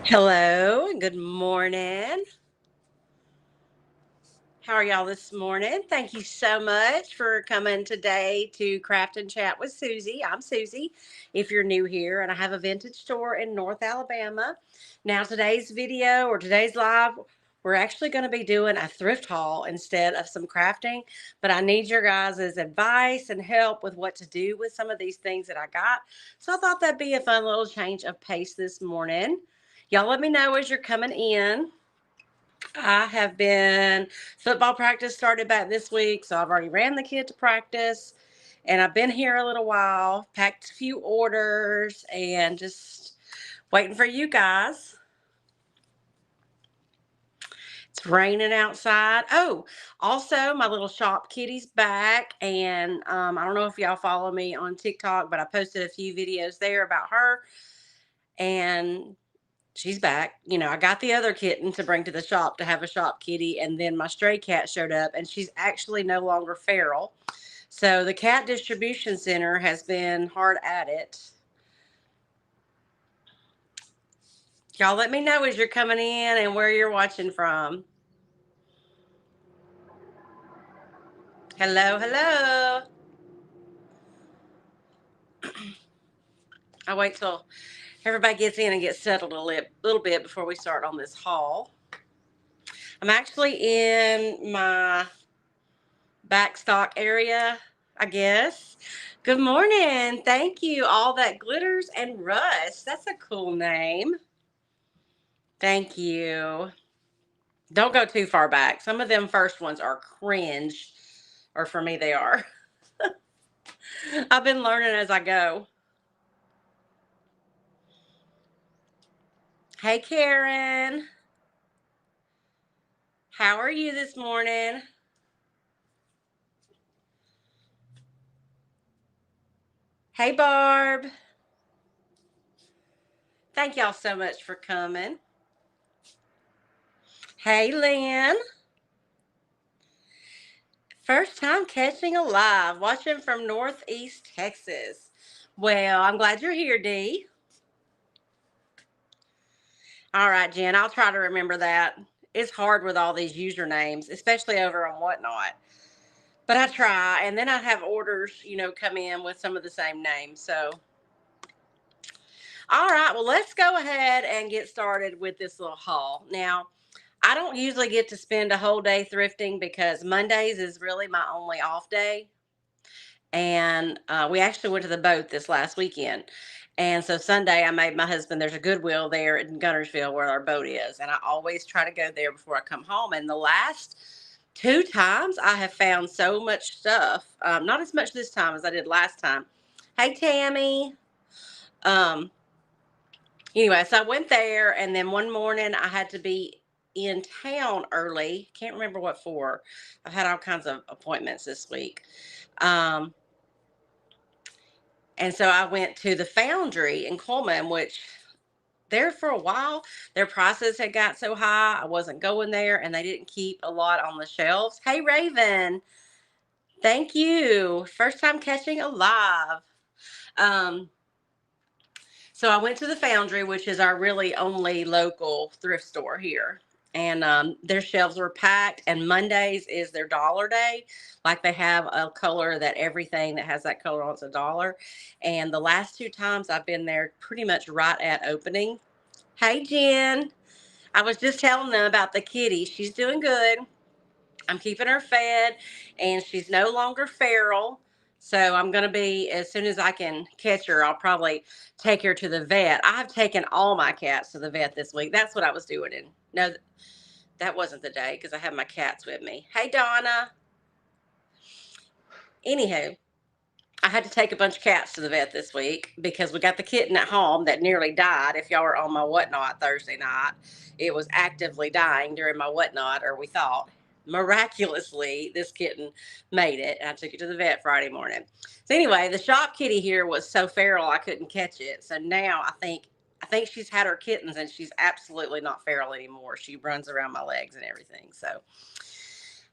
Hello and good morning. How are y'all this morning? Thank you so much for coming today to Craft and Chat with Susie. I'm Susie, if you're new here, and I have a vintage store in North Alabama. Now, today's video or today's live, we're actually going to be doing a thrift haul instead of some crafting, but I need your guys' advice and help with what to do with some of these things that I got. So I thought that'd be a fun little change of pace this morning. Y'all let me know as you're coming in. I have been, football practice started back this week, so I've already ran the kid to practice, and I've been here a little while, packed a few orders, and just waiting for you guys. It's raining outside. Oh, also, my little shop kitty's back, and I don't know if y'all follow me on TikTok, but I posted a few videos there about her, and she's back. I got the other kitten to bring to the shop to have a shop kitty, and then my stray cat showed up, and she's actually no longer feral. So the cat distribution center has been hard at it. Y'all let me know as you're coming in and where you're watching from. Hello, hello. I wait till everybody gets in and gets settled a little bit before we start on this haul. I'm actually in my back stock area, I guess. Good morning. Thank you. All that glitters and rust. That's a cool name. Thank you. Don't go too far back. Some of them first ones are cringe, or for me, they are. I've been learning as I go. Hey, Karen. How are you this morning? Hey, Barb. Thank y'all so much for coming. Hey, Lynn. First time catching a live, watching from Northeast Texas. Well, I'm glad you're here, Dee. All right, Jen, I'll try to remember that. It's hard with all these usernames, especially over on Whatnot. But I try, and then I have orders, come in with some of the same names. So, all right, well, let's go ahead and get started with this little haul. Now, I don't usually get to spend a whole day thrifting because Mondays is really my only off day. And we actually went to the boat this last weekend. And so Sunday, I made my husband, there's a Goodwill there in Gunnersville where our boat is. And I always try to go there before I come home. And the last two times, I have found so much stuff. Not as much this time as I did last time. Hey, Tammy. Um, anyway, so I went there. And then one morning, I had to be in town early. Can't remember what for. I've had all kinds of appointments this week. Um, And so I went to the Foundry in Coleman, which there for a while, their prices had got so high, I wasn't going there, and they didn't keep a lot on the shelves. Hey, Raven, thank you. First time catching a live. Um, so I went to the Foundry, which is our really only local thrift store here. And their shelves were packed, and Mondays is their dollar day. Like they have a color that everything that has that color on it's $1. And the last two times I've been there pretty much right at opening. Hey, Jen. I was just telling them about the kitty. She's doing good. I'm keeping her fed, and she's no longer feral. So I'm going to be, as soon as I can catch her, I'll probably take her to the vet. I have taken all my cats to the vet this week. That's what I was doing. And no, that wasn't the day because I have my cats with me. Hey, Donna. Anywho, I had to take a bunch of cats to the vet this week because we got the kitten at home that nearly died. If y'all were on my Whatnot Thursday night, it was actively dying during my Whatnot, or we thought. Miraculously, this kitten made it, and I took it to the vet Friday morning. So anyway, the shop kitty here was so feral I couldn't catch it. So now I think she's had her kittens and she's absolutely not feral anymore. She runs around my legs and everything. So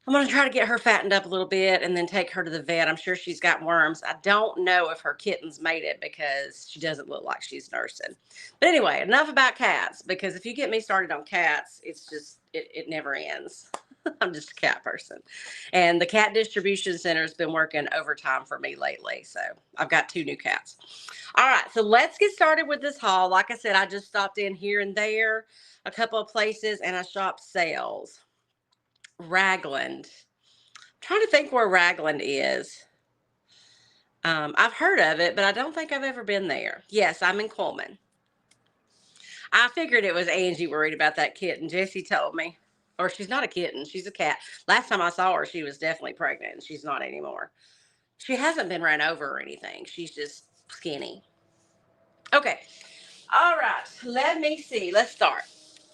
I'm going to try to get her fattened up a little bit and then take her to the vet. I'm sure she's got worms. I don't know if her kittens made it because she doesn't look like she's nursing. But anyway, enough about cats, because if you get me started on cats, it's just, it never ends. I'm just a cat person. And the cat distribution center has been working overtime for me lately. So I've got 2 new cats. All right, so let's get started with this haul. Like I said, I just stopped in here and there, a couple of places, and I shopped sales. Ragland. I'm trying to think where Ragland is. I've heard of it, but I don't think I've ever been there. Yes, I'm in Coleman. I figured it was Angie worried about that kitten. Jessie told me. Or she's not a kitten, she's a cat. Last time I saw her, she was definitely pregnant, and she's not anymore. She hasn't been run over or anything. She's just skinny. Okay. All right. Let me see. Let's start.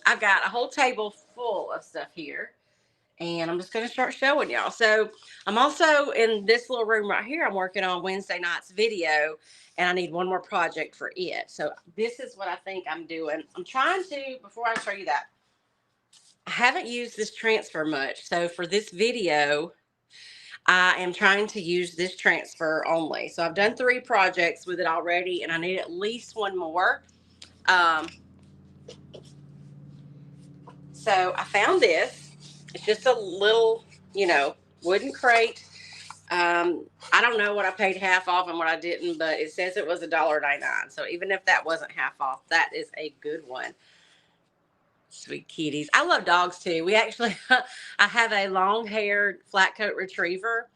I've got a whole table full of stuff here, and I'm just going to start showing y'all. So I'm also in this little room right here. I'm working on Wednesday night's video, and I need one more project for it. So this is what I think I'm doing. I'm trying to, before I show you that, I haven't used this transfer much. So for this video, I am trying to use this transfer only. So I've done 3 projects with it already, and I need at least one more. So I found this. It's just a little, wooden crate. I don't know what I paid half off and what I didn't, but it says it was $1.99. So even if that wasn't half off, that is a good one. Sweet kitties. I love dogs too. We actually, I have a long-haired flat coat retriever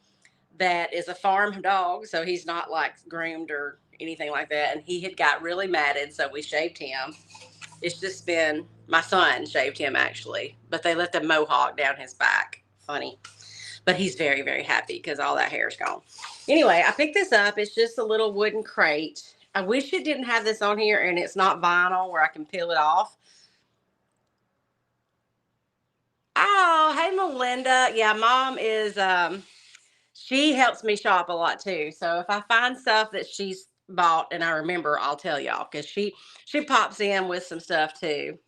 that is a farm dog, so he's not like groomed or anything like that. And he had got really matted, so we shaved him. It's just been, my son shaved him actually, but they let the mohawk down his back. Funny. But he's very, very happy because all that hair's gone. Anyway, I picked this up. It's just a little wooden crate. I wish it didn't have this on here and it's not vinyl where I can peel it off. Oh, hey, Melinda. Yeah, Mom is, she helps me shop a lot too. So if I find stuff that she's bought and I remember, I'll tell y'all, because she pops in with some stuff too.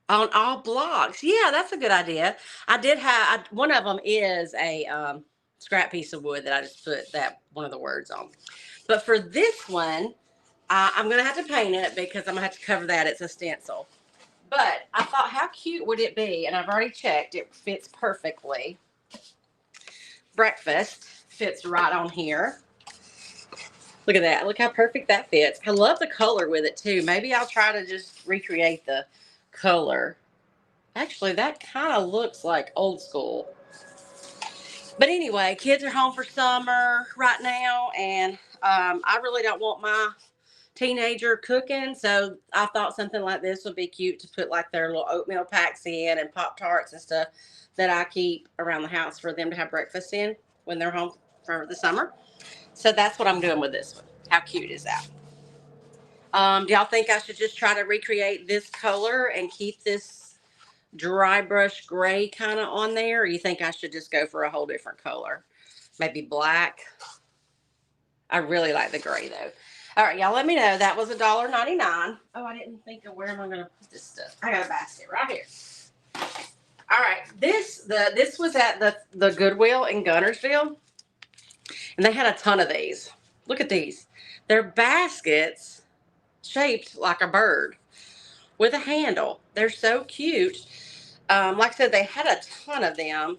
On all blocks. Yeah, that's a good idea. I did have, one of them is a scrap piece of wood that I just put that one of the words on. But for this one, I'm going to have to paint it because I'm going to have to cover that. It's a stencil. But I thought, how cute would it be? And I've already checked. It fits perfectly. Breakfast fits right on here. Look at that. Look how perfect that fits. I love the color with it too. Maybe I'll try to just recreate the color. Actually, that kind of looks like old school. But anyway, kids are home for summer right now, and I really don't want my teenager cooking, so I thought something like this would be cute to put like their little oatmeal packs in and Pop-Tarts and stuff that I keep around the house for them to have breakfast in when they're home for the summer. So that's what I'm doing with this one. How cute is that? Do y'all think I should just try to recreate this color and keep this dry brush gray kind of on there? Or you think I should just go for a whole different color? Maybe black? I really like the gray though. All right, y'all let me know. That was $1.99. Oh, I didn't think of where am I going to put this stuff. I got a basket right here. All right, this was at the Goodwill in Gunnersville, and they had a ton of these. Look at these. They're baskets shaped like a bird with a handle. They're so cute. Like I said, they had a ton of them.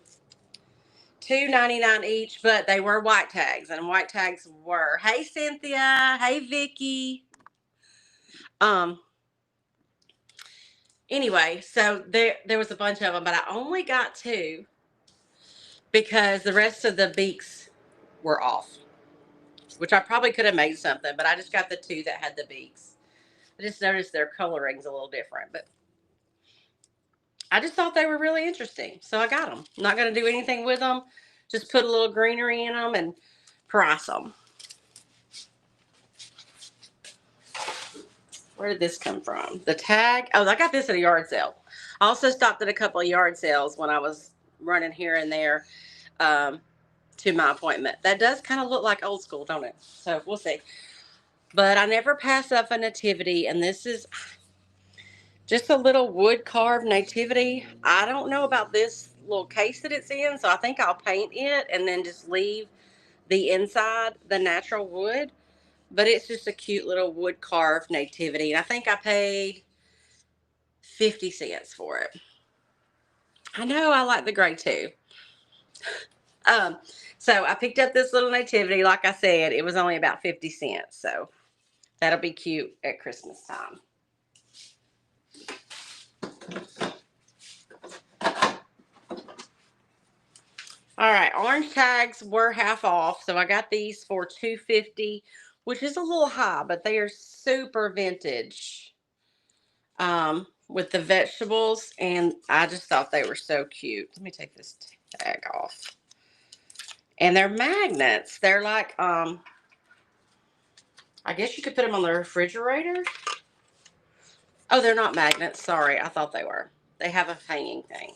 $2.99 each, but they were white tags, and white tags were. Hey, Cynthia. Hey, Vicky. Anyway, so there was a bunch of them, but I only got 2 because the rest of the beaks were off, which I probably could have made something, but I just got the 2 that had the beaks. I just noticed their coloring's a little different, but I just thought they were really interesting, so I got them. I'm not going to do anything with them. Just put a little greenery in them and price them. Where did this come from? The tag? Oh, I got this at a yard sale. I also stopped at a couple of yard sales when I was running here and there to my appointment. That does kind of look like old school, don't it? So we'll see. But I never pass up a nativity, and this is Just a little wood carved nativity. I don't know about this little case that it's in, so I think I'll paint it and then just leave the inside the natural wood. But it's just a cute little wood carved nativity. And I think I paid 50 cents for it. I know I like the gray too. Um, so I picked up this little nativity. Like I said, it was only about 50 cents. So that'll be cute at Christmas time. All right, orange tags were half off, so I got these for $2.50, which is a little high, but they are super vintage. With the vegetables, and I just thought they were so cute. Let me take this tag off. And they're magnets. They're like, I guess you could put them on the refrigerator. Oh, they're not magnets. Sorry, I thought they were. They have a hanging thing.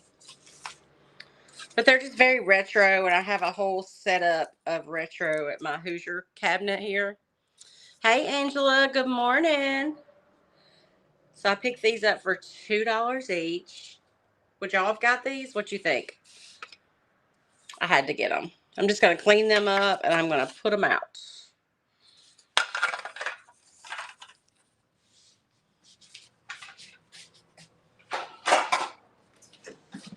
But they're just very retro, and I have a whole setup of retro at my Hoosier cabinet here. Hey, Angela, good morning. So I picked these up for $2 each. Would y'all have got these? What you think? I had to get them. I'm just going to clean them up, and I'm going to put them out.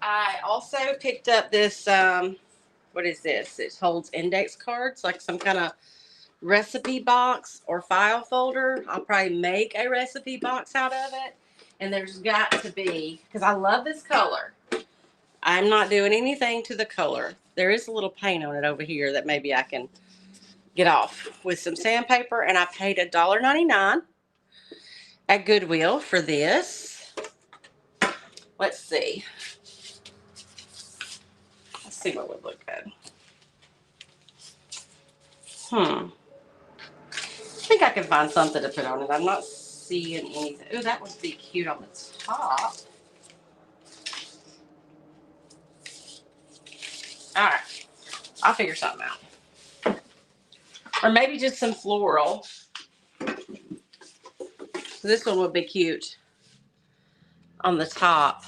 I also picked up this, what is this? It holds index cards, like some kind of recipe box or file folder. I'll probably make a recipe box out of it. And there's got to be, because I love this color. I'm not doing anything to the color. There is a little paint on it over here that maybe I can get off with some sandpaper. And I paid $1.99 at Goodwill for this. Let's see. Let's see what would look good. I think I can find something to put on it. I'm not seeing anything. Oh, that would be cute on the top. All right. I'll figure something out. Or maybe just some floral. This one would be cute on the top.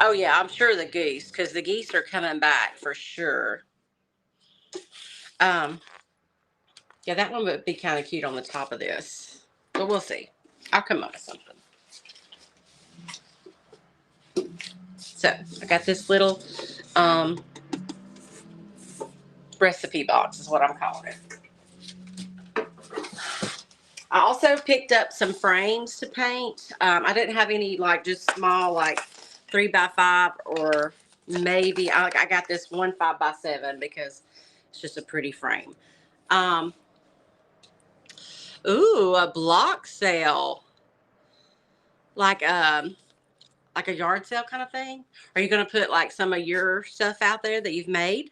Oh, yeah, I'm sure the geese, because the geese are coming back for sure. Yeah, that one would be kind of cute on the top of this. But we'll see. I'll come up with something. So, I got this little recipe box is what I'm calling it. I also picked up some frames to paint. I didn't have any like just small like 3x5 or maybe I got this one 5x7 because it's just a pretty frame. Ooh, a block sale, like a yard sale kind of thing. Are you gonna put like some of your stuff out there that you've made?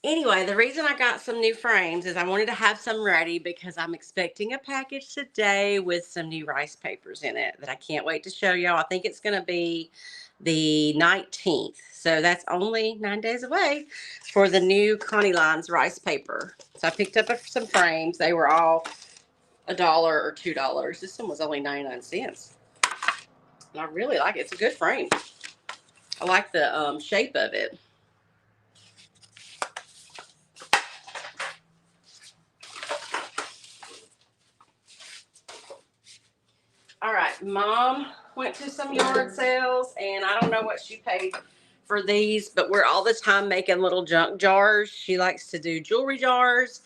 Anyway, the reason I got some new frames is I wanted to have some ready because I'm expecting a package today with some new rice papers in it that I can't wait to show y'all. I think it's going to be the 19th. So that's only 9 days away for the new Connie Lines rice paper. So I picked up some frames. They were all $1 or $2. This one was only 99 cents. And I really like it. It's a good frame. I like the shape of it. All right, Mom went to some yard sales, and I don't know what she paid for these, but we're all the time making little junk jars. She likes to do jewelry jars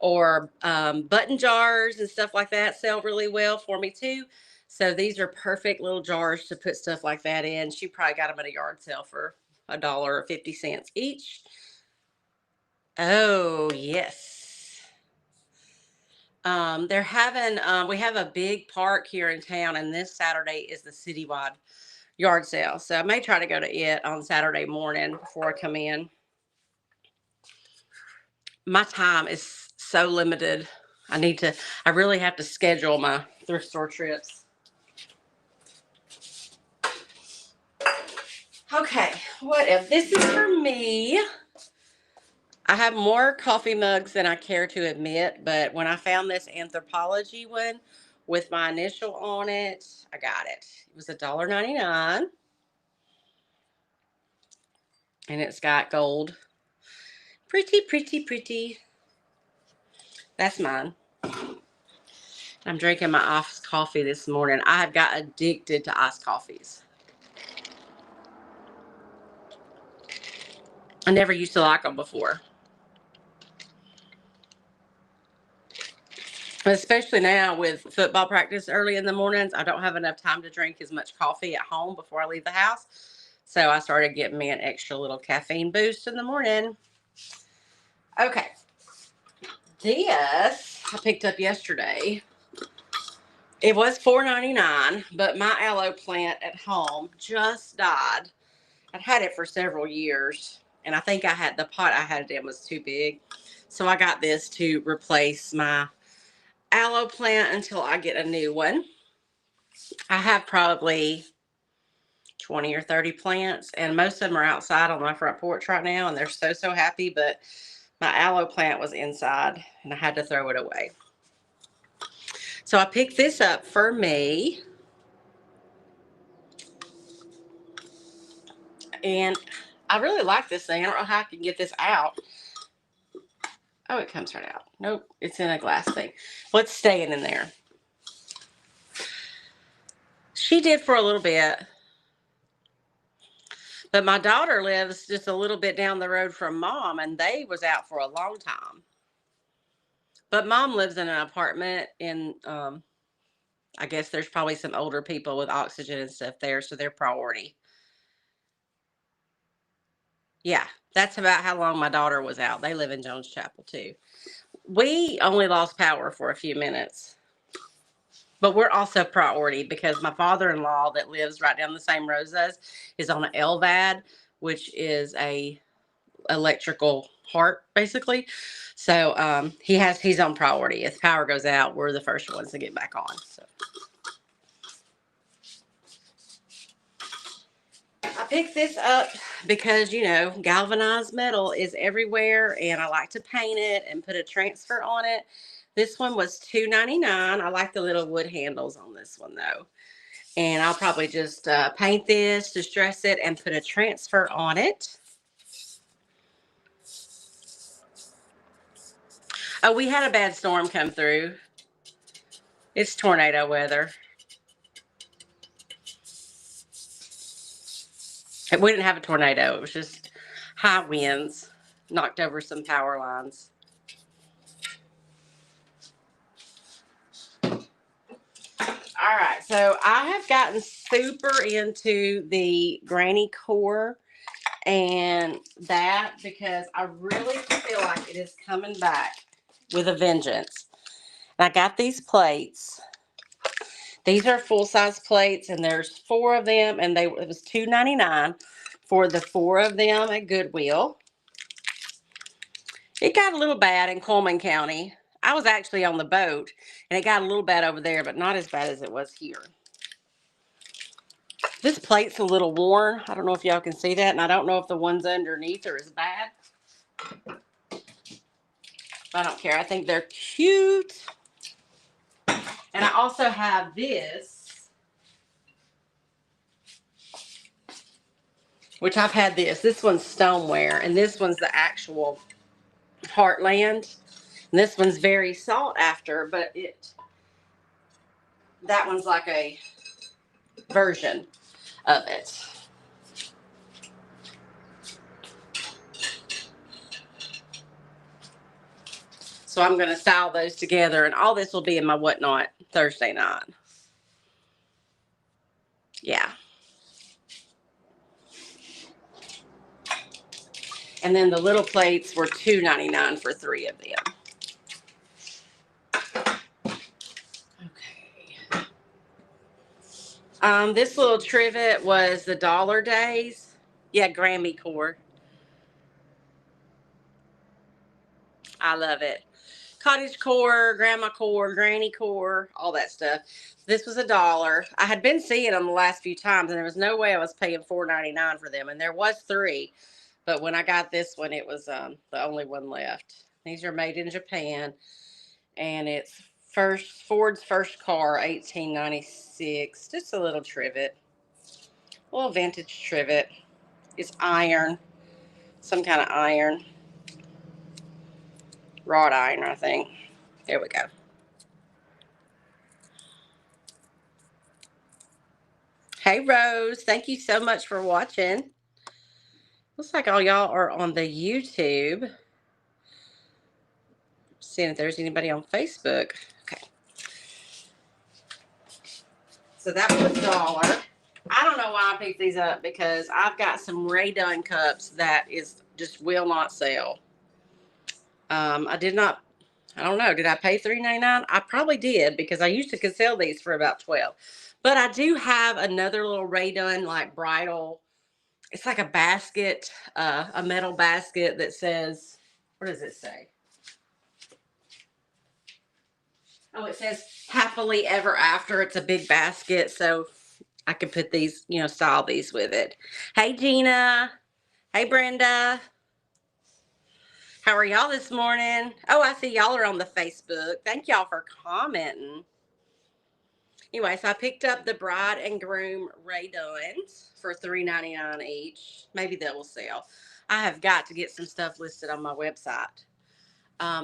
or button jars and stuff like that. Sell really well for me too. So these are perfect little jars to put stuff like that in. She probably got them at a yard sale for $1.50 each. Oh, yes. They're having, we have a big park here in town, and this Saturday is the citywide yard sale. So I may try to go to it on Saturday morning before I come in. My time is so limited. I really have to schedule my thrift store trips. Okay, what if this is for me? I have more coffee mugs than I care to admit, but when I found this anthropology one with my initial on it, I got it. It was $1.99, and it's got gold. Pretty, pretty, pretty. That's mine. I'm drinking my iced coffee this morning. I have got addicted to iced coffees. I never used to like them before. Especially now with football practice early in the mornings, I don't have enough time to drink as much coffee at home before I leave the house. So I started getting me an extra little caffeine boost in the morning. Okay. This I picked up yesterday. It was $4.99, but my aloe plant at home just died. I'd had it for several years, and I think the pot I had it in was too big. So I got this to replace my aloe plant until I get a new one. I have probably 20 or 30 plants, and most of them are outside on my front porch right now, and they're so happy, but my aloe plant was inside, and I had to throw it away. So I picked this up for me, and I really like this thing. I don't know how I can get this out. Oh, it comes right out. Nope, it's in a glass thing. Well, it's staying in there. She did for a little bit. But my daughter lives just a little bit down the road from Mom, and they was out for a long time. But Mom lives in an apartment in, I guess there's probably some older people with oxygen and stuff there, so they're priority. Yeah, that's about how long my daughter was out. They live in Jones Chapel too. We only lost power for a few minutes. But we're also priority because my father-in-law that lives right down the same road as us is on an LVAD, which is a electrical heart basically. So he's on priority. If power goes out, we're the first ones to get back on. So I picked this up because galvanized metal is everywhere, and I like to paint it and put a transfer on it. This one was $2.99. I like the little wood handles on this one though. And I'll probably just paint this, distress it, and put a transfer on it. Oh, we had a bad storm come through. It's tornado weather. We didn't have a tornado. It was just high winds. Knocked over some power lines. All right, so I have gotten super into the granny core and that because I really feel like it is coming back with a vengeance. And I got these plates. These are full-size plates, and there's 4 of them, and it was $2.99 for the 4 of them at Goodwill. It got a little bad in Coleman County. I was actually on the boat, and it got a little bad over there, but not as bad as it was here. This plate's a little worn. I don't know if y'all can see that, and I don't know if the ones underneath are as bad. I don't care. I think they're cute. And I also have this, which I've had this. This one's stoneware, and this one's the actual Heartland. And this one's very sought after, but that one's like a version of it. So I'm going to style those together, and all this will be in my whatnot Thursday night. Yeah. And then the little plates were $2.99 for 3 of them. Okay. This little trivet was the Dollar Days. Yeah, Grammy core. I love it. Cottage core, grandma core, granny core, all that stuff. This was $1. I had been seeing them the last few times, and there was no way I was paying $4.99 for them. And there was 3, But when I got this one, it was the only one left. These are made in Japan, and it's Ford's first car, 1896. Just a little trivet, a little vintage trivet. It's iron, some kind of iron, wrought iron, I think. There we go. Hey, Rose. Thank you so much for watching. Looks like all y'all are on the YouTube. Seeing if there's anybody on Facebook. Okay. So that was $1. I don't know why I picked these up, because I've got some Dunn cups that is just will not sell. I did not. I don't know. Did I pay $3.99? I probably did, because I used to could sell these for about $12. But I do have another little Dunn like bridal. It's like a basket, a metal basket that says, what does it say? Oh, it says happily ever after. It's a big basket, so I could put these, style these with it. Hey, Gina. Hey, Brenda. How are y'all this morning? Oh, I see y'all are on the Facebook. Thank y'all for commenting. Anyway, so I picked up the bride and groom Dunns for $3.99 each. Maybe they will sell. I have got to get some stuff listed on my website.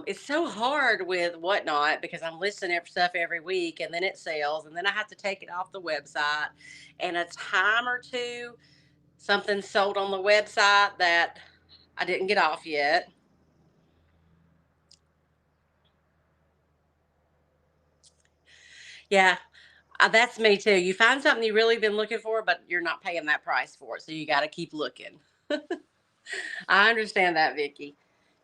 It's so hard with Whatnot, because I'm listing stuff every week, and then it sells, and then I have to take it off the website. And a time or two, something sold on the website that I didn't get off yet. Yeah, that's me too. You find something you really been looking for, but you're not paying that price for it, so you got to keep looking. I understand that, Vicki.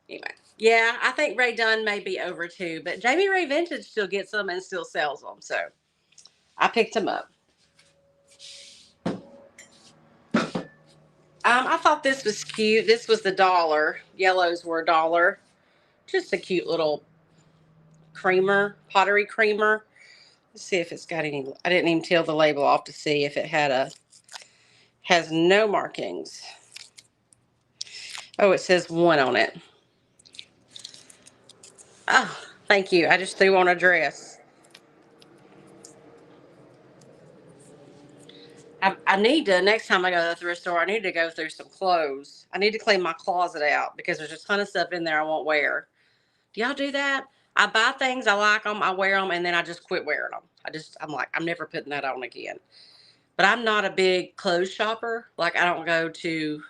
Anyway, yeah, I think Dunn may be over too, but Jamie Ray Vintage still gets them and still sells them, so I picked them up. I thought this was cute. This was the $1. Yellows were $1. Just a cute little creamer, pottery creamer. Let's see if it's got any. I didn't even peel the label off to see if it has no markings. Oh, it says 1 on it. Oh, thank you. I just threw on a dress. I need to, next time I go to the thrift store, I need to go through some clothes. I need to clean my closet out, because there's a ton of stuff in there I won't wear. Do y'all do that? I buy things, I like them, I wear them, and then I just quit wearing them. I'm like, I'm never putting that on again. But I'm not a big clothes shopper. Like, I don't go to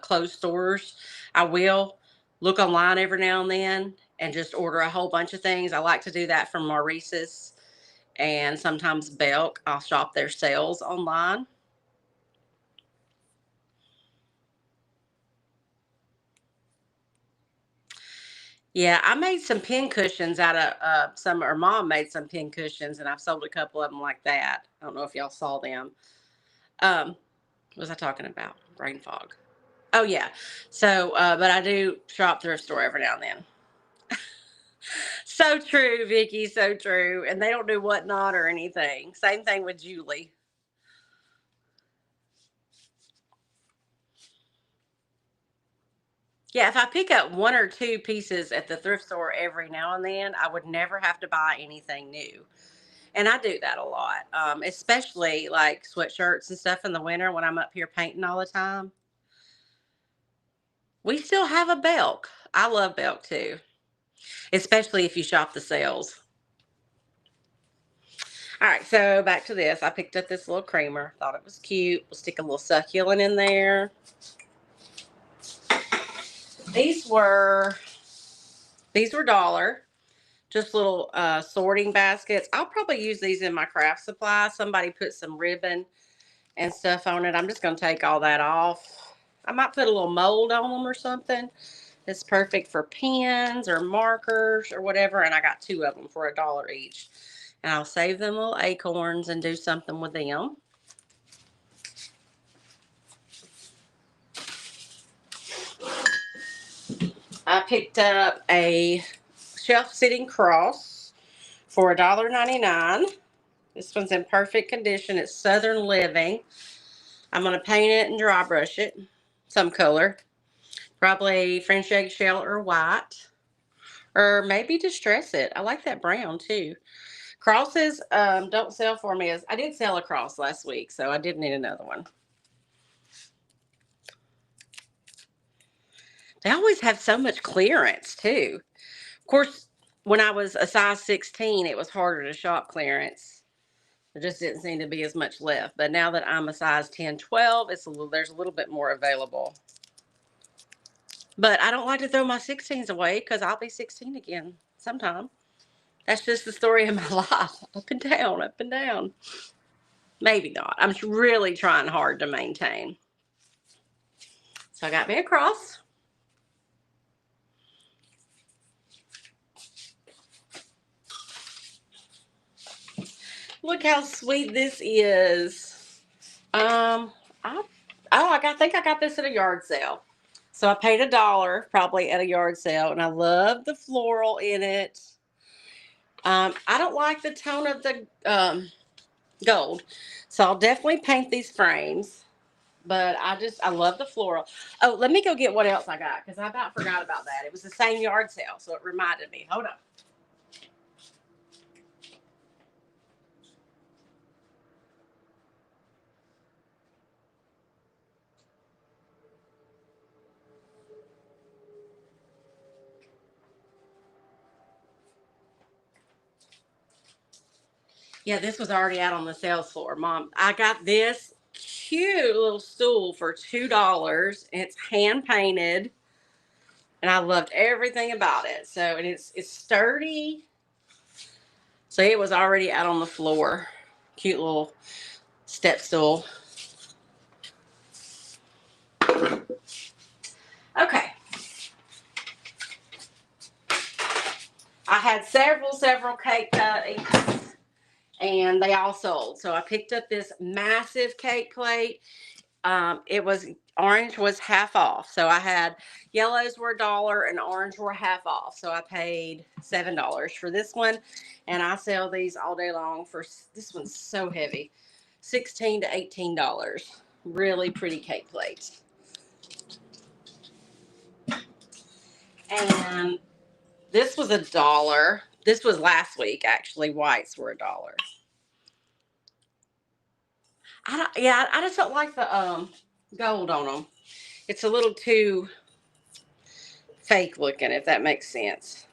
clothes stores. I will look online every now and then and just order a whole bunch of things. I like to do that from Maurice's and sometimes Belk. I'll shop their sales online. Yeah, I made some pin cushions out of or Mom made some pin cushions, and I've sold a couple of them like that. I don't know if y'all saw them. What was I talking about? Brain fog. Oh yeah. So, but I do shop thrift store every now and then. So true, Vicki. So true. And they don't do Whatnot or anything. Same thing with Julie. Yeah, if I pick up 1 or 2 pieces at the thrift store every now and then, I would never have to buy anything new. And I do that a lot, especially like sweatshirts and stuff in the winter when I'm up here painting all the time. We still have a Belk. I love Belk too, especially if you shop the sales. All right, so back to this. I picked up this little creamer. Thought it was cute. We'll stick a little succulent in there. These were $1. Just little sorting baskets. I'll probably use these in my craft supply. Somebody put some ribbon and stuff on it. I'm just going to take all that off. I might put a little mold on them or something. It's perfect for pens or markers or whatever. And I got 2 of them for $1 each. And I'll save them little acorns and do something with them. I picked up a shelf-sitting cross for $1.99. This one's in perfect condition. It's Southern Living. I'm going to paint it and dry brush it some color. Probably French eggshell or white. Or maybe distress it. I like that brown too. Crosses don't sell for me as I did sell a cross last week, so I did need another one. They always have so much clearance too. Of course, when I was a size 16, it was harder to shop clearance. There just didn't seem to be as much left. But now that I'm a size 10, 12, there's a little bit more available. But I don't like to throw my 16s away because I'll be 16 again sometime. That's just the story of my life. Up and down, up and down. Maybe not. I'm really trying hard to maintain. So I got me a cross. Look how sweet this is. I think I got this at a yard sale. So I paid $1 probably at a yard sale, and I love the floral in it. I don't like the tone of the gold, so I'll definitely paint these frames. But I love the floral. Oh, let me go get what else I got because I about forgot about that. It was the same yard sale, so it reminded me. Hold on. Yeah, this was already out on the sales floor. Mom, I got this cute little stool for $2. It's hand painted, and I loved everything about it. So, and it's sturdy. So it was already out on the floor. Cute little step stool. Okay. I had several cake cuttings, and they all sold. So I picked up this massive cake plate. It was orange was half off. So I had yellows were $1 and orange were half off. So I paid $7 for this one, and I sell these all day long for this one's so heavy, $16 to $18. Really pretty cake plates. And this was $1. This was last week actually. Whites were $1. I just don't like the gold on them. It's a little too fake looking, if that makes sense.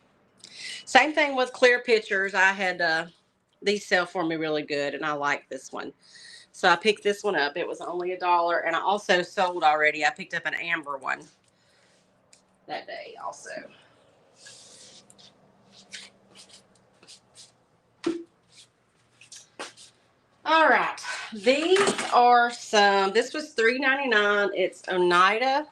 Same thing with clear pictures. I had these sell for me really good, and I like this one. So I picked this one up. It was only $1, and I also sold already. I picked up an amber one that day also. All right, these are this was $3.99. It's Oneida,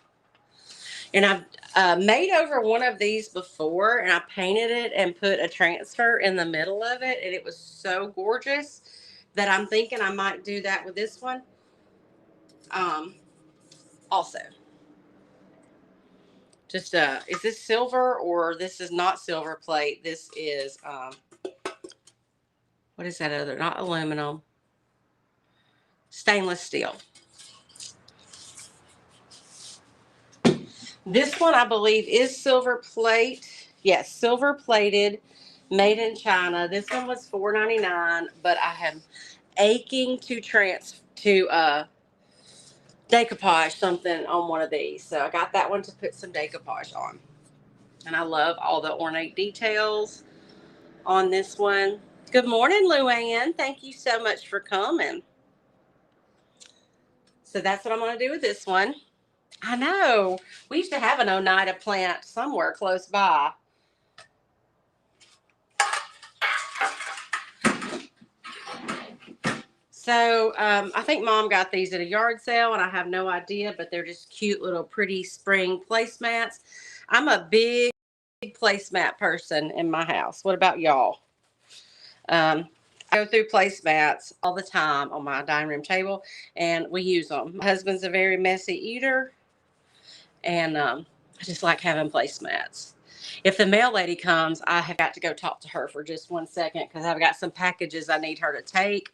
and I've made over one of these before, and I painted it and put a transfer in the middle of it, and it was so gorgeous that I'm thinking I might do that with this one. Also, just is this silver or this is not silver plate? This is what is that other? Not aluminum, stainless steel. This one I believe is silver plate. Yes, silver plated, made in China. This one was $4.99, but I am aching to decoupage something on one of these. So I got that one to put some decoupage on. And I love all the ornate details on this one. Good morning, Luann. Thank you so much for coming. So that's what I'm going to do with this one. I know. We used to have an Oneida plant somewhere close by. So I think Mom got these at a yard sale, and I have no idea, but they're just cute little pretty spring placemats. I'm a big placemat person in my house. What about y'all? I go through placemats all the time on my dining room table, and we use them. My husband's a very messy eater, and I just like having placemats. If the mail lady comes, I have got to go talk to her for just 1 second because I've got some packages I need her to take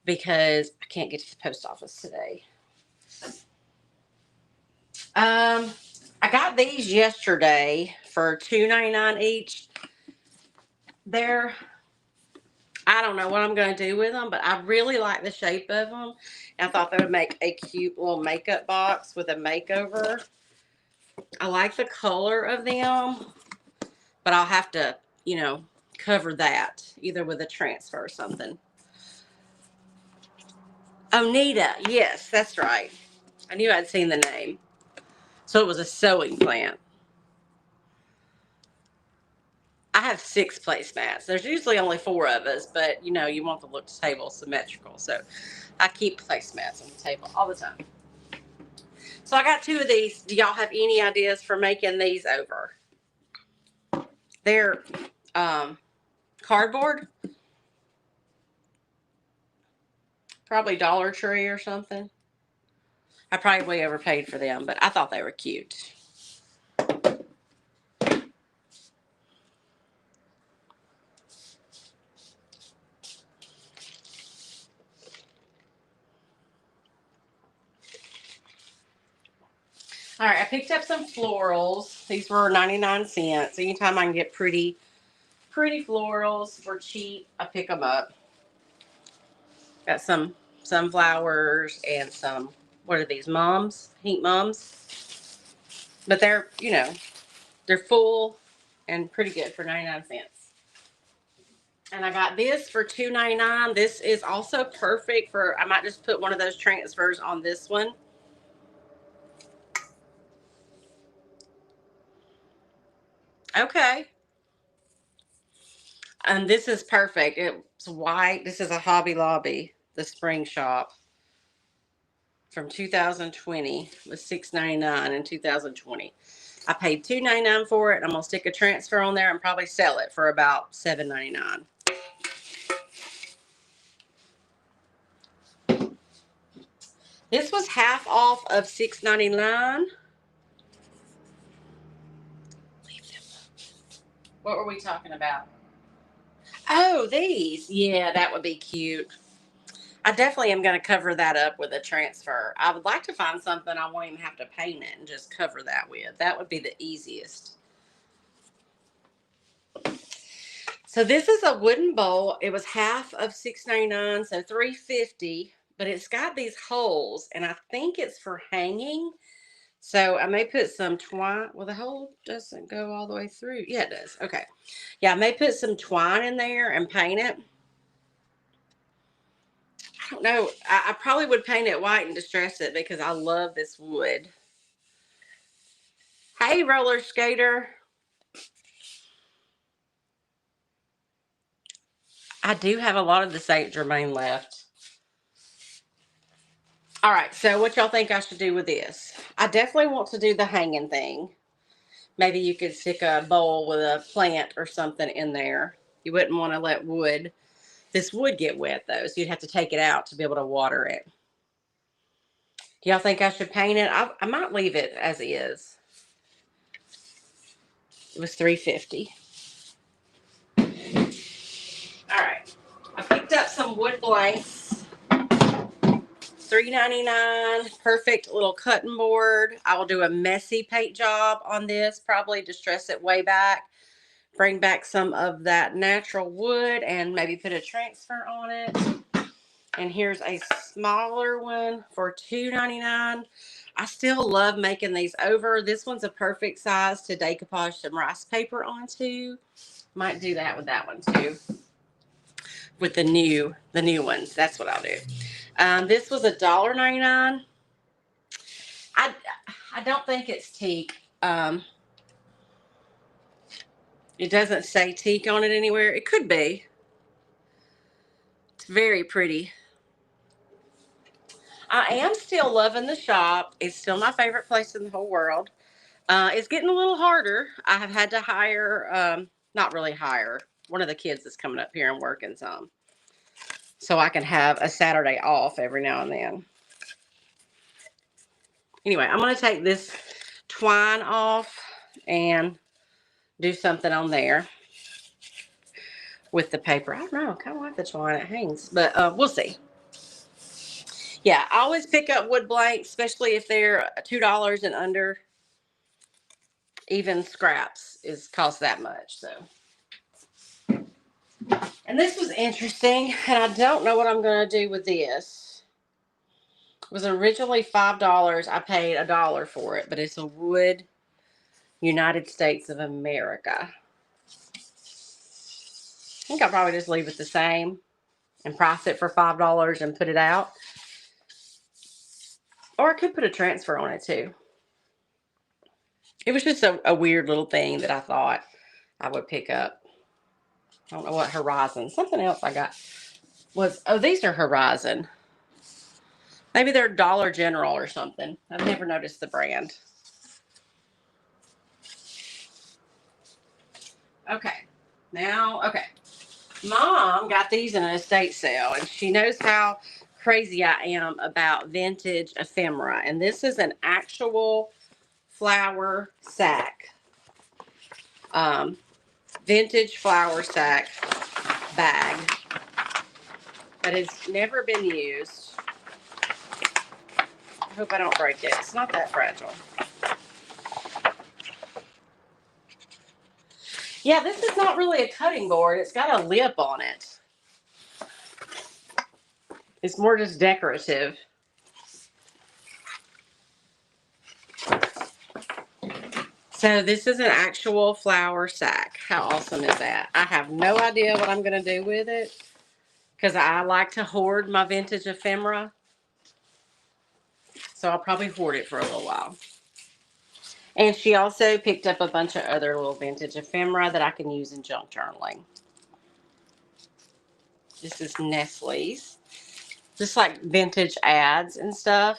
because I can't get to the post office today. I got these yesterday for $2.99 each. They're, I don't know what I'm going to do with them, but I really like the shape of them. And I thought they would make a cute little makeup box with a makeover. I like the color of them, but I'll have to, you know, cover that either with a transfer or something. Onita, yes, that's right. I knew I'd seen the name. So it was a sewing plant. I have 6 placemats. There's usually only 4 of us, but you know, you want the table symmetrical. So I keep placemats on the table all the time. So I got 2 of these. Do y'all have any ideas for making these over? They're cardboard. Probably Dollar Tree or something. I probably way overpaid for them, but I thought they were cute. All right, I picked up some florals. These were 99 cents. Anytime I can get pretty florals for cheap, I pick them up. Got some sunflowers and some, what are these, mums? Heat mums? But they're, you know, they're full and pretty good for 99 cents. And I got this for $2.99. This is also perfect for, I might just put one of those transfers on this one. Okay. And this is perfect. It's white. This is a Hobby Lobby, the spring shop from 2020. It was $6.99 in 2020. I paid $2.99 for it. I'm gonna stick a transfer on there and probably sell it for about $7.99. This was half off of $6.99. What were we talking about? Oh, these. Yeah, that would be cute. I definitely am going to cover that up with a transfer. I would like to find something I won't even have to paint it and just cover that with. That would be the easiest. So this is a wooden bowl. It was half of $6.99, so $3.50. But it's got these holes, and I think it's for hanging. So I may put some twine. Well, the hole doesn't go all the way through. Yeah, it does. Okay. Yeah, I may put some twine in there and paint it. I don't know. I probably would paint it white and distress it because I love this wood. Hey, roller skater. I do have a lot of the Saint Germain left. All right, so what y'all think I should do with this? I definitely want to do the hanging thing. Maybe you could stick a bowl with a plant or something in there. You wouldn't want to let this wood get wet though, so you'd have to take it out to be able to water it. Do y'all think I should paint it? I might leave it as is. It was $3.50. All right, I picked up some wood blanks. $3.99. Perfect little cutting board. I will do a messy paint job on this. Probably distress it way back. Bring back some of that natural wood and maybe put a transfer on it. And here's a smaller one for $2.99. I still love making these over. This one's a perfect size to decoupage some rice paper onto. Might do that with that one too. With the new ones. That's what I'll do. This was $1.99. I don't think it's teak. It doesn't say teak on it anywhere. It could be. It's very pretty. I am still loving the shop. It's still my favorite place in the whole world. It's getting a little harder. I have had to hire, not really hire, one of the kids that's coming up here and working some. So I can have a Saturday off every now and then. Anyway, I'm going to take this twine off and do something on there with the paper. I don't know. I kind of like the twine. It hangs. But we'll see. Yeah, I always pick up wood blanks, especially if they're $2 and under. even scraps cost that much. So, and this was interesting, and I don't know what I'm going to do with this. It was originally $5. I paid $1 for it, but it's a wood United States of America. I think I'll probably just leave it the same and price it for $5 and put it out. Or I could put a transfer on it too. It was just a weird little thing that I thought I would pick up. I don't know what Horizon. Something else I got was, oh, these are Horizon. Maybe they're Dollar General or something. I've never noticed the brand. Okay. Now, okay. Mom got these in an estate sale, and she knows how crazy I am about vintage ephemera. And this is an actual flour sack. Vintage flour sack bag that has never been used. I hope I don't break it. It's not that fragile. Yeah, this is not really a cutting board. It's got a lip on it. It's more just decorative. So this is an actual flour sack. How awesome is that? I have no idea what I'm going to do with it because I like to hoard my vintage ephemera. So I'll probably hoard it for a little while. And she also picked up a bunch of other little vintage ephemera that I can use in junk journaling. This is Nestle's. Just like vintage ads and stuff.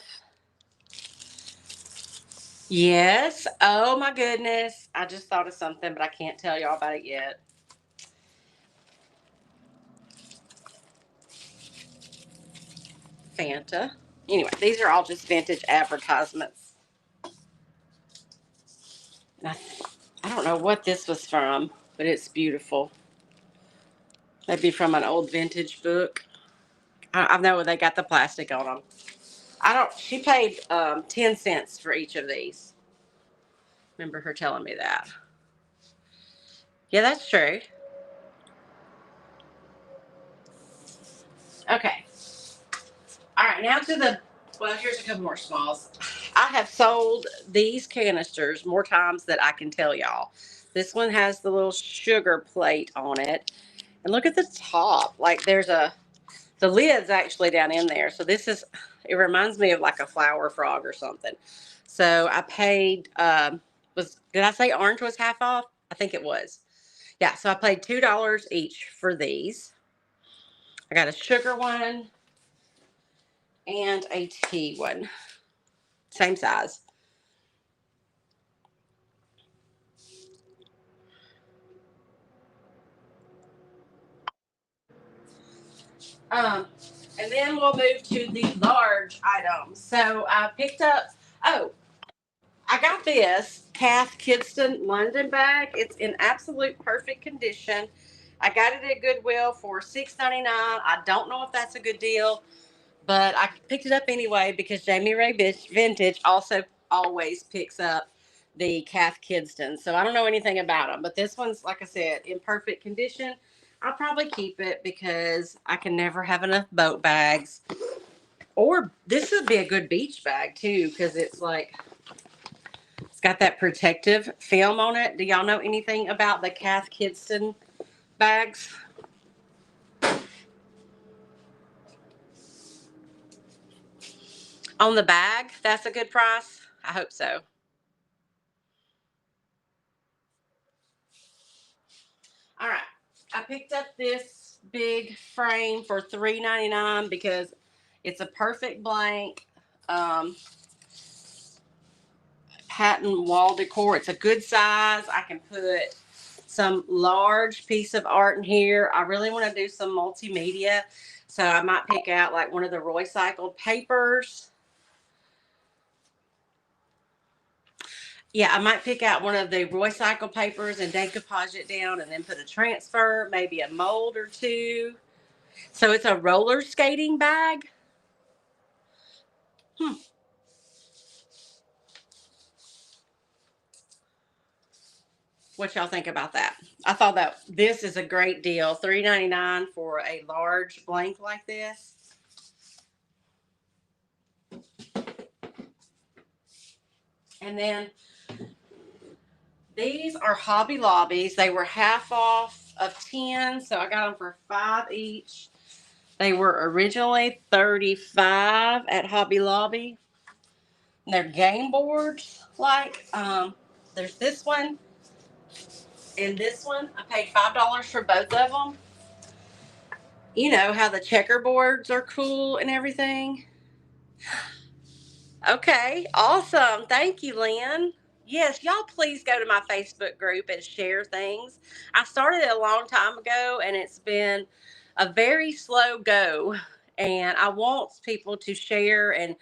Yes. Oh my goodness. I just thought of something, but I can't tell y'all about it yet. Fanta. Anyway, these are all just vintage advertisements. I don't know what this was from, but it's beautiful. Maybe from an old vintage book. I know they got the plastic on them. She paid 10 cents for each of these. Remember her telling me that. Yeah, that's true. Okay. All right, now well, here's a couple more smalls. I have sold these canisters more times than I can tell y'all. This one has the little sugar plate on it. And look at the top. Like the lid's actually down in there. So it reminds me of like a flower frog or something. So I paid, did I say orange was half off? I think it was. Yeah, so I paid $2 each for these. I got a sugar one and a tea one. Same size. And then we'll move to the large items. So I picked up, I got this Kath Kidston London bag. It's in absolute perfect condition. I got it at Goodwill for $6.99. I don't know if that's a good deal, but I picked it up anyway because Jamie Ray Vintage also always picks up the Kath Kidston. So I don't know anything about them, but this one's, like I said, in perfect condition. I'll probably keep it because I can never have enough boat bags. Or this would be a good beach bag too because it's got that protective film on it. Do y'all know anything about the Kath Kidston bags? On the bag, that's a good price. I hope so. All right. I picked up this big frame for $3.99 because it's a perfect blank patent wall decor. It's a good size. I can put some large piece of art in here. I really want to do some multimedia. So I might pick out like one of the recycled papers. Yeah, I might pick out one of the recycled papers and decoupage it down and then put a transfer, maybe a mold or two. So it's a roller skating bag. What y'all think about that? I thought that this is a great deal. $3.99 for a large blank like this. And then these are Hobby Lobbies. They were half off of 10, so I got them for 5 each. They were originally 35 at Hobby Lobby. And they're game boards. There's this one and this one. I paid $5 for both of them. You know how the checkerboards are cool and everything. Okay, awesome. Thank you, Lynn. Yes, y'all please go to my Facebook group and share things. I started it a long time ago and it's been a very slow go. And I want people to share and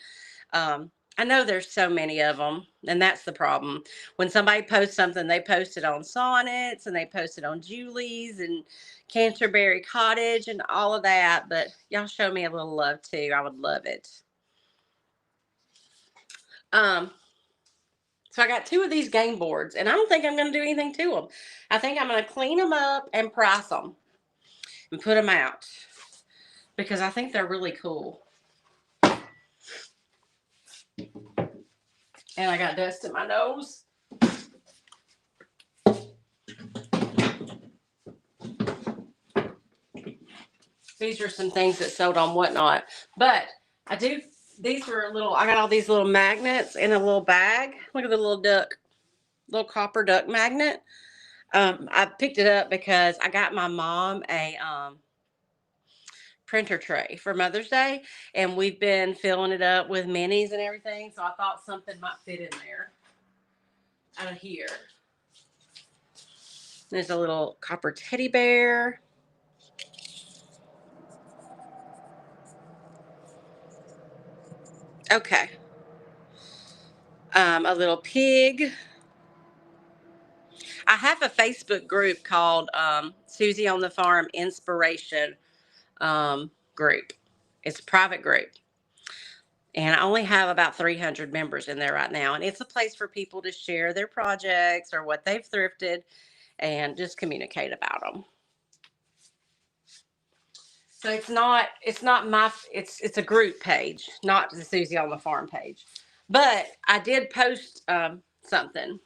I know there's so many of them, and that's the problem. When somebody posts something, they post it on Sonnets and they post it on Julie's and Canterbury Cottage and all of that. But y'all show me a little love too. I would love it. Um, so I got 2 of these game boards, and I don't think I'm going to do anything to them. I think I'm going to clean them up and price them and put them out because I think they're really cool. And I got dust in my nose. These are some things that sold on Whatnot. But these were I got all these little magnets in a little bag. Look at the little copper duck magnet. I picked it up because I got my mom a printer tray for Mother's Day, and we've been filling it up with minis and everything. So I thought something might fit in there. Out of here. There's a little copper teddy bear. Okay. A little pig. I have a Facebook group called Susie on the Farm Inspiration group. It's a private group. And I only have about 300 members in there right now. And it's a place for people to share their projects or what they've thrifted and just communicate about them. So it's a group page, not the Susie on the Farm page. But I did post something.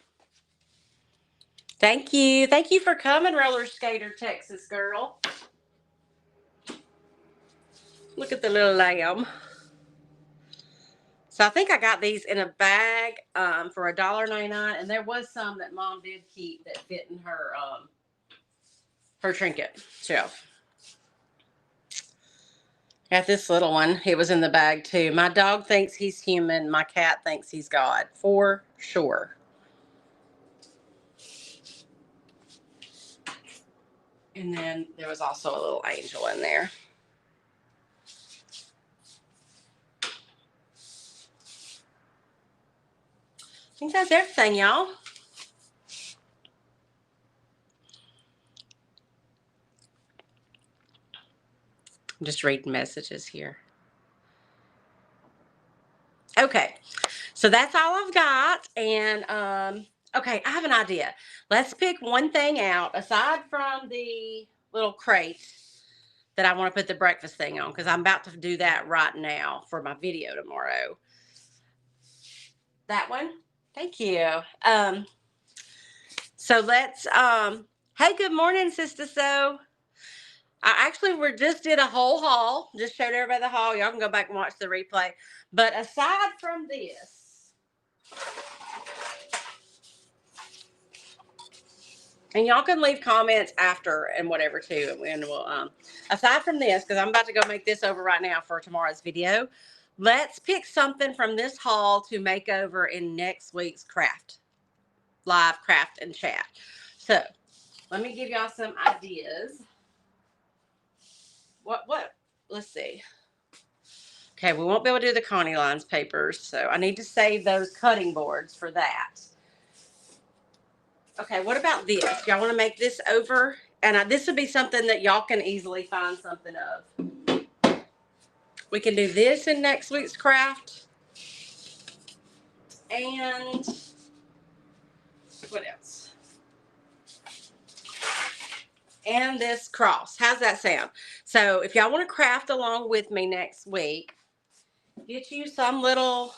Thank you. Thank you for coming, Roller Skater Texas girl. Look at the little lamb. So I think I got these in a bag for $1.99, and there was some that Mom did keep that fit in her trinket shelf. Got this little one. It was in the bag too. My dog thinks he's human. My cat thinks he's God, for sure. And then there was also a little angel in there. I think that's everything, y'all. I'm just reading messages here. Okay, so that's all I've got. And okay, I have an idea. Let's pick one thing out aside from the little crate that I want to put the breakfast thing on, because I'm about to do that right now for my video tomorrow. That one? Thank you. So let's hey, good morning, Sister So. We just did a whole haul. Just showed everybody the haul. Y'all can go back and watch the replay. But aside from this, and y'all can leave comments after and whatever too. And we'll aside from this, because I'm about to go make this over right now for tomorrow's video. Let's pick something from this haul to make over in next week's live craft and chat. So let me give y'all some ideas. What? Let's see. Okay, we won't be able to do the Connie Lines papers, so I need to save those cutting boards for that. Okay, what about this? Y'all want to make this over? And this would be something that y'all can easily find something of. We can do this in next week's craft. And what else? and this cross. How's that sound? So if y'all want to craft along with me next week, get you some little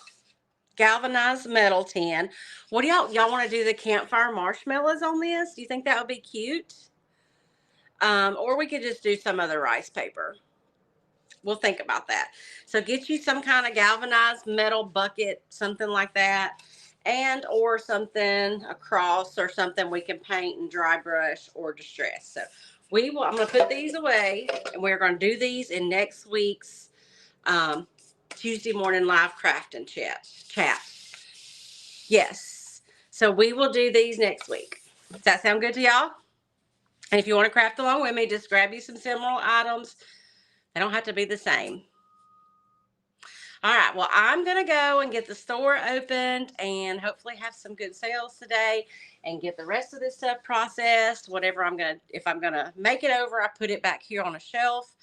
galvanized metal tin. What do y'all want to do the campfire marshmallows on this? Do you think that would be cute? Or we could just do some other rice paper. We'll think about that. So get you some kind of galvanized metal bucket, something like that, and or something, a cross or something we can paint and dry brush or distress. So I'm going to put these away, and we're going to do these in next week's Tuesday morning live crafting chat. Yes. So we will do these next week. Does that sound good to y'all? And if you want to craft along with me, just grab you some similar items. They don't have to be the same. All right, well, I'm going to go and get the store opened and hopefully have some good sales today and get the rest of this stuff processed. Whatever if I'm going to make it over, I put it back here on a shelf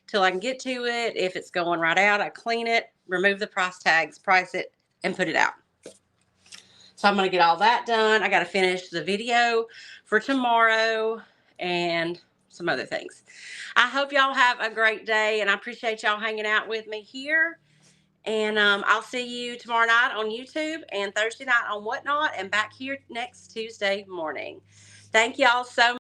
till I can get to it. If it's going right out, I clean it, remove the price tags, price it, and put it out. So I'm going to get all that done. I got to finish the video for tomorrow and some other things. I hope y'all have a great day, and I appreciate y'all hanging out with me here. And I'll see you tomorrow night on YouTube and Thursday night on Whatnot, and back here next Tuesday morning. Thank y'all so much.